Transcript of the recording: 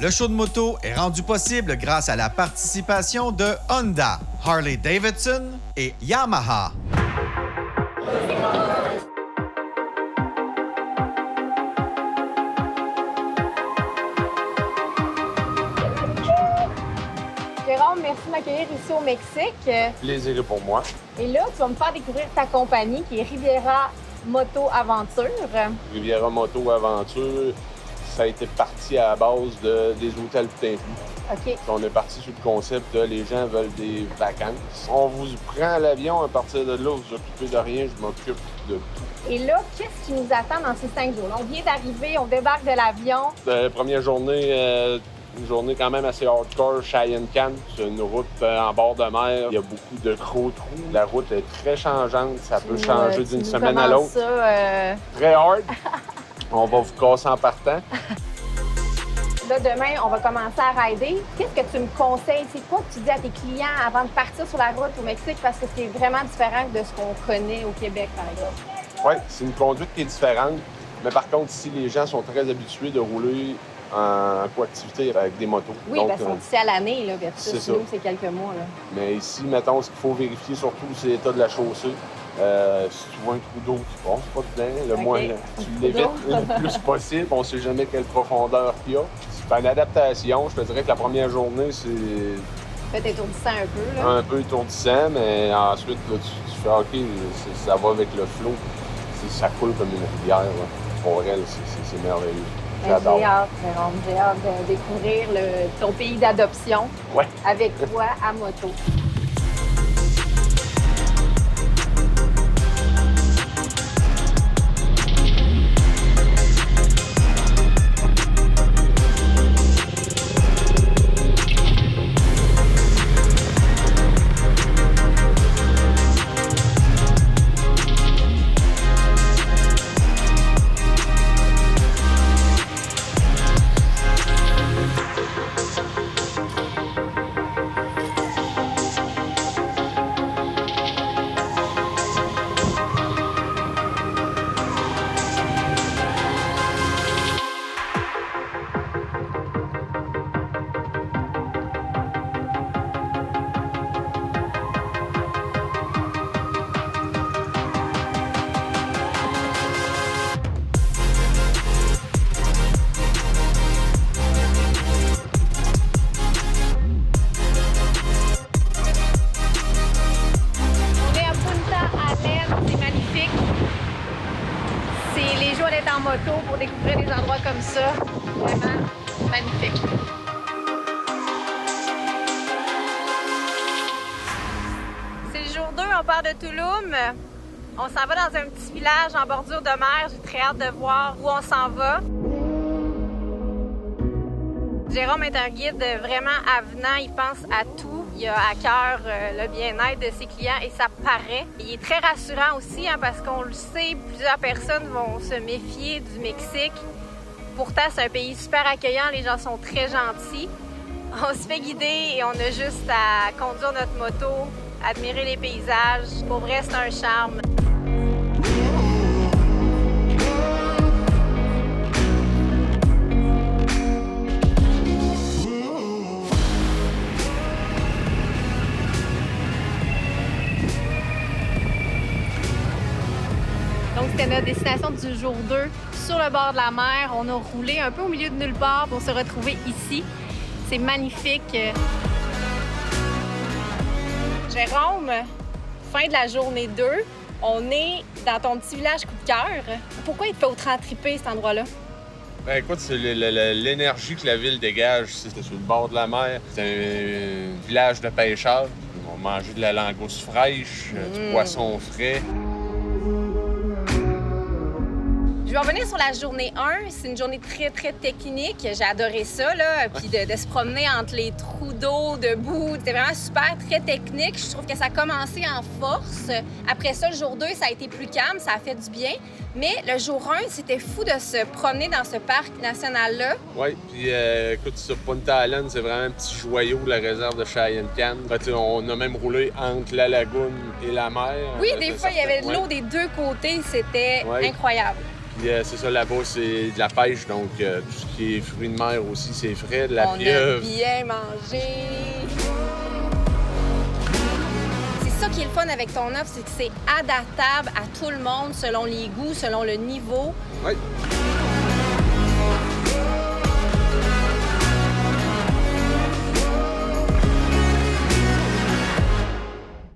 Le show de moto est rendu possible grâce à la participation de Honda, Harley-Davidson et Yamaha. Jérôme, merci de m'accueillir ici au Mexique. Plaisir pour moi. Et là, tu vas me faire découvrir ta compagnie qui est Riviera Moto Aventure. Riviera Moto Aventure, ça a été parti à la base des hôtels tout inclus. OK. On est parti sur le concept de les gens veulent des vacances. On vous prend à l'avion, à partir de là, vous vous occupez de rien, je m'occupe de tout. Et là, qu'est-ce qui nous attend dans ces 5 jours? Là, on vient d'arriver, on débarque de l'avion. La première journée, une journée quand même assez hardcore, Cheyenne-Can. C'est une route en bord de mer. Il y a beaucoup de gros trous. La route est très changeante. Ça peut changer d'une semaine à l'autre. Très hard. On va vous casser en partant. Là, demain, on va commencer à rider. Qu'est-ce que tu me conseilles? C'est quoi que tu dis à tes clients avant de partir sur la route au Mexique? Parce que c'est vraiment différent de ce qu'on connaît au Québec, par exemple. Oui, c'est une conduite qui est différente. Mais par contre, ici, les gens sont très habitués de rouler en coactivité avec des motos. Oui, donc, parce qu'on dit c'est à l'année, là, versus c'est nous, c'est quelques mois. Là. Mais ici, mettons, ce qu'il faut vérifier surtout, c'est l'état de la chaussée. Si tu vois un trou d'eau qui passe pas dedans, le moins tu l'évites le plus possible. On sait jamais quelle profondeur qu'il y a. C'est une adaptation. Je te dirais que la première journée, c'est peut-être étourdissant un peu. Là. Un peu étourdissant, mais ensuite, là, tu fais OK, ça va avec le flot. Ça coule comme une rivière. Là. Pour elle, c'est merveilleux. J'ai hâte, Jérôme. J'ai hâte de découvrir ton pays d'adoption avec toi à moto. En moto pour découvrir des endroits comme ça. Vraiment magnifique. C'est le jour 2, on part de Tulum. On s'en va dans un petit village en bordure de mer. J'ai très hâte de voir où on s'en va. Jérôme est un guide vraiment avenant, il pense à tout. Il a à cœur le bien-être de ses clients et ça paraît. Il est très rassurant aussi parce qu'on le sait, plusieurs personnes vont se méfier du Mexique. Pourtant, c'est un pays super accueillant, les gens sont très gentils. On se fait guider et on a juste à conduire notre moto, admirer les paysages. Pour vrai, c'est un charme. Donc, c'était notre destination du jour 2 sur le bord de la mer. On a roulé un peu au milieu de nulle part pour se retrouver ici. C'est magnifique. Jérôme, fin de la journée 2, on est dans ton petit village coup de cœur. Pourquoi il te fait autant triper cet endroit-là? Ben écoute, c'est l'énergie que la ville dégage. C'était sur le bord de la mer. C'est un village de pêcheurs. On mangeait de la langouste fraîche, du poisson frais. Je vais revenir sur la journée 1. C'est une journée très, très technique. J'ai adoré ça, là. Puis de se promener entre les trous d'eau, debout. C'était vraiment super, très technique. Je trouve que ça a commencé en force. Après ça, le jour 2, ça a été plus calme. Ça a fait du bien. Mais le jour 1, c'était fou de se promener dans ce parc national-là. Oui, puis écoute, ça, Punta Island, c'est vraiment un petit joyau de la réserve de Cheyenne-Can. On a même roulé entre la lagune et la mer. Oui, des fois, il y avait de l'eau des deux côtés. C'était incroyable. Puis c'est ça, là-bas, c'est de la pêche, donc tout ce qui est fruits de mer aussi, c'est frais, de la On pieuvre. a bien mangé. C'est ça qui est le fun avec ton offre, c'est que c'est adaptable à tout le monde, selon les goûts, selon le niveau. Oui.